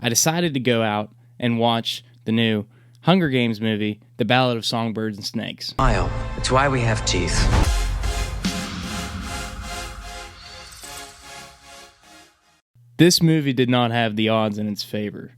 I decided to go out and watch the new Hunger Games movie, The Ballad of Songbirds and Snakes. Smile. It's why we have teeth. This movie did not have the odds in its favor.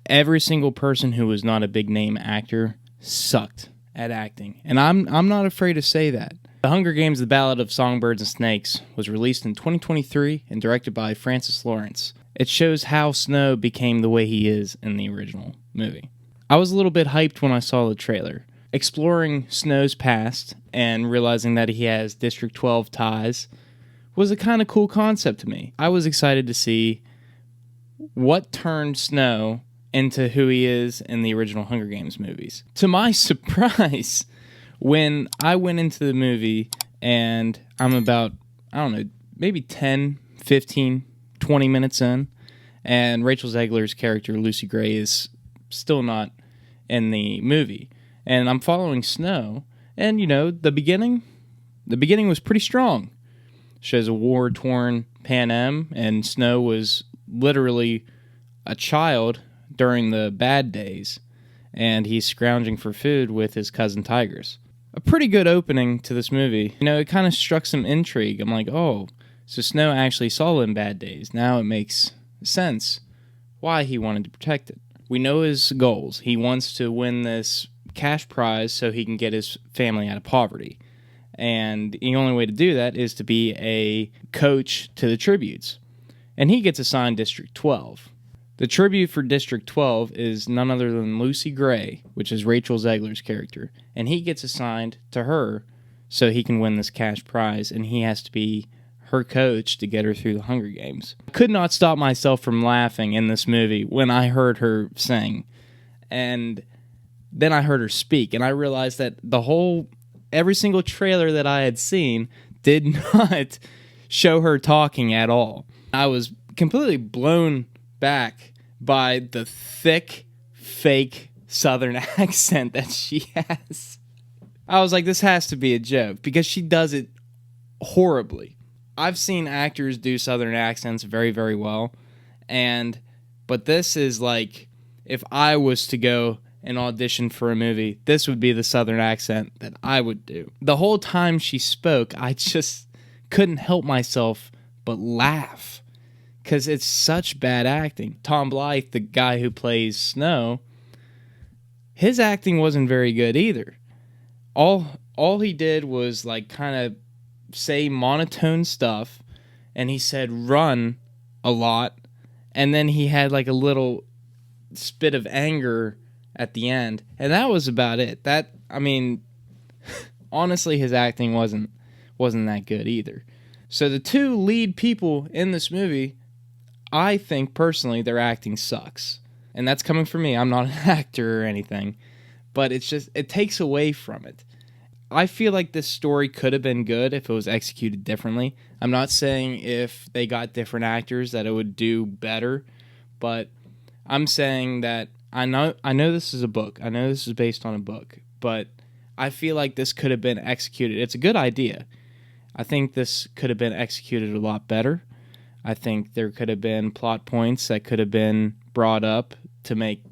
Every single person who was not a big name actor sucked at acting. And I'm not afraid to say that. The Hunger Games, The Ballad of Songbirds and Snakes was released in 2023 and directed by Francis Lawrence. It shows how Snow became the way he is in the original movie. I was a little bit hyped when I saw the trailer. Exploring Snow's past and realizing that he has District 12 ties was a kind of cool concept to me. I was excited to see what turned Snow into who he is in the original Hunger Games movies. To my surprise, when I went into the movie and I'm about, maybe 10, 15, 20 minutes in, and Rachel Zegler's character, Lucy Gray, is still not in the movie. And I'm following Snow, and, the beginning was pretty strong. Shows a war-torn Pan Am, and Snow was literally a child during the bad days, and he's scrounging for food with his cousin tigers. A pretty good opening to this movie. It kind of struck some intrigue. I'm like, oh, so Snow actually saw them bad days. Now it makes sense why he wanted to protect it. We know his goals. He wants to win this cash prize so he can get his family out of poverty. And the only way to do that is to be a coach to the tributes. And he gets assigned District 12. The tribute for District 12 is none other than Lucy Gray, which is Rachel Zegler's character. And he gets assigned to her so he can win this cash prize, and he has to be her coach to get her through the Hunger Games. I could not stop myself from laughing in this movie when I heard her sing. And then I heard her speak, and I realized that every single trailer that I had seen did not show her talking at all. I was completely blown back by the thick, fake Southern accent that she has. I was like, this has to be a joke, because she does it horribly. I've seen actors do Southern accents very, very well, but this is like, if I was to go and audition for a movie, this would be the Southern accent that I would do. The whole time she spoke, I just couldn't help myself but laugh, because it's such bad acting. Tom Blythe, the guy who plays Snow, his acting wasn't very good either. All he did was like kind of say monotone stuff, and he said run a lot, and then he had like a little spit of anger at the end, and that was about it. Honestly, his acting wasn't that good either. So the two lead people in this movie, I think personally their acting sucks. And that's coming from me. I'm not an actor or anything, but it takes away from it. I feel like this story could have been good if it was executed differently. I'm not saying if they got different actors that it would do better, but I'm saying that I know this is a book. I know this is based on a book, but I feel like this could have been executed. It's a good idea. I think this could have been executed a lot better. I think there could have been plot points that could have been brought up to make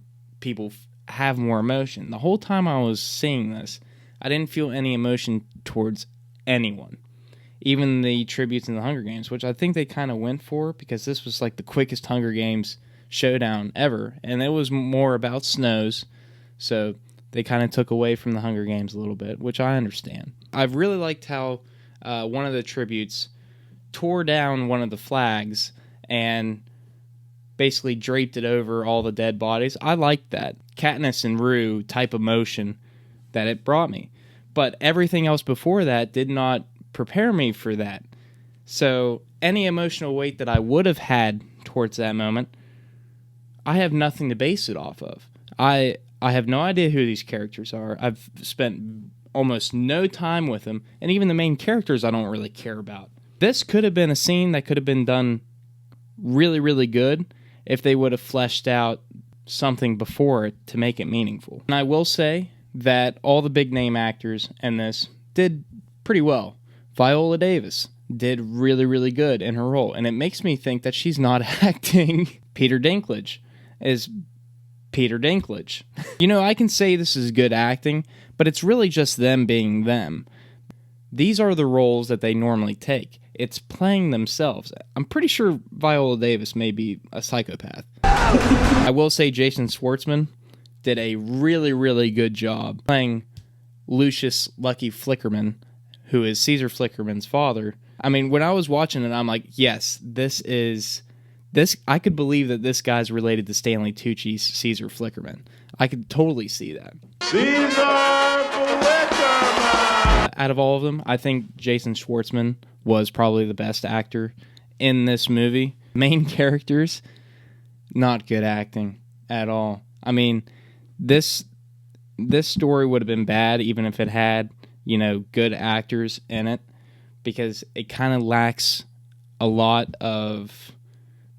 people have more emotion. The whole time I was seeing this, I didn't feel any emotion towards anyone. Even the tributes in the Hunger Games, which I think they kind of went for, because this was like the quickest Hunger Games showdown ever, and it was more about Snows, so they kind of took away from the Hunger Games a little bit, which I understand. I've really liked how one of the tributes tore down one of the flags and basically draped it over all the dead bodies. I liked that Katniss and Rue type emotion that it brought me, but everything else before that did not prepare me for that. So any emotional weight that I would have had towards that moment, I have nothing to base it off of. I have no idea who these characters are. I've spent almost no time with them, and even the main characters I don't really care about. This could have been a scene that could have been done really, really good if they would have fleshed out something before it to make it meaningful. And I will say that all the big name actors in this did pretty well. Viola Davis did really, really good in her role, and it makes me think that she's not acting. Peter Dinklage is Peter Dinklage. You know, I can say this is good acting, but it's really just them being them. These are the roles that they normally take. It's playing themselves. I'm pretty sure Viola Davis may be a psychopath. I will say Jason Schwartzman did a really, really good job playing Lucius Lucky Flickerman, who is Caesar Flickerman's father. I mean, when I was watching it, I'm like, yes, this. I could believe that this guy's related to Stanley Tucci's Caesar Flickerman. I could totally see that. Caesar Flickerman! Out of all of them, I think Jason Schwartzman was probably the best actor in this movie. Main characters, not good acting at all. I mean, this story would have been bad even if it had, good actors in it, because it kind of lacks a lot of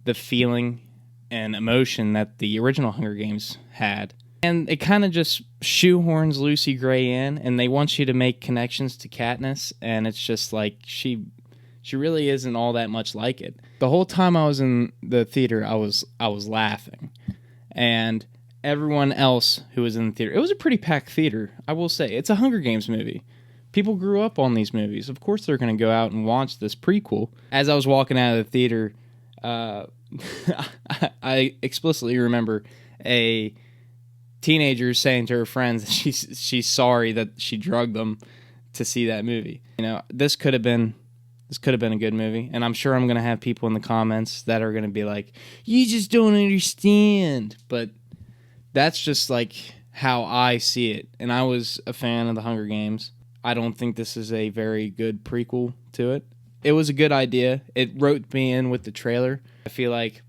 the feeling and emotion that the original Hunger Games had. And it kind of just shoehorns Lucy Gray in, and they want you to make connections to Katniss, and it's just like she really isn't all that much like it. The whole time I was in the theater, I was laughing. And everyone else who was in the theater, it was a pretty packed theater, I will say. It's a Hunger Games movie. People grew up on these movies. Of course they're going to go out and watch this prequel. As I was walking out of the theater, I explicitly remember a teenager saying to her friends that she's sorry that she drugged them to see that movie. This could have been a good movie, and I'm sure I'm going to have people in the comments that are going to be like, you just don't understand. But that's just like how I see it, and I was a fan of the Hunger Games. I don't think this is a very good prequel to it. It was a good idea. It roped me in with the trailer. I feel like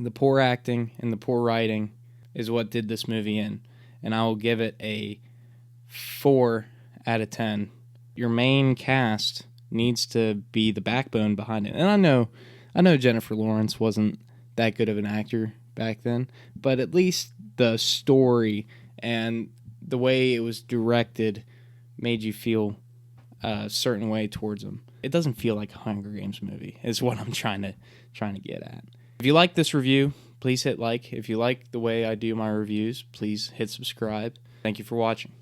the poor acting and the poor writing is what did this movie in. And I will give it a 4 out of 10. Your main cast needs to be the backbone behind it. And I know Jennifer Lawrence wasn't that good of an actor back then, but at least the story and the way it was directed made you feel a certain way towards them. It doesn't feel like a Hunger Games movie, is what I'm trying to get at. If you like this review, please hit like. If you like the way I do my reviews, please hit subscribe. Thank you for watching.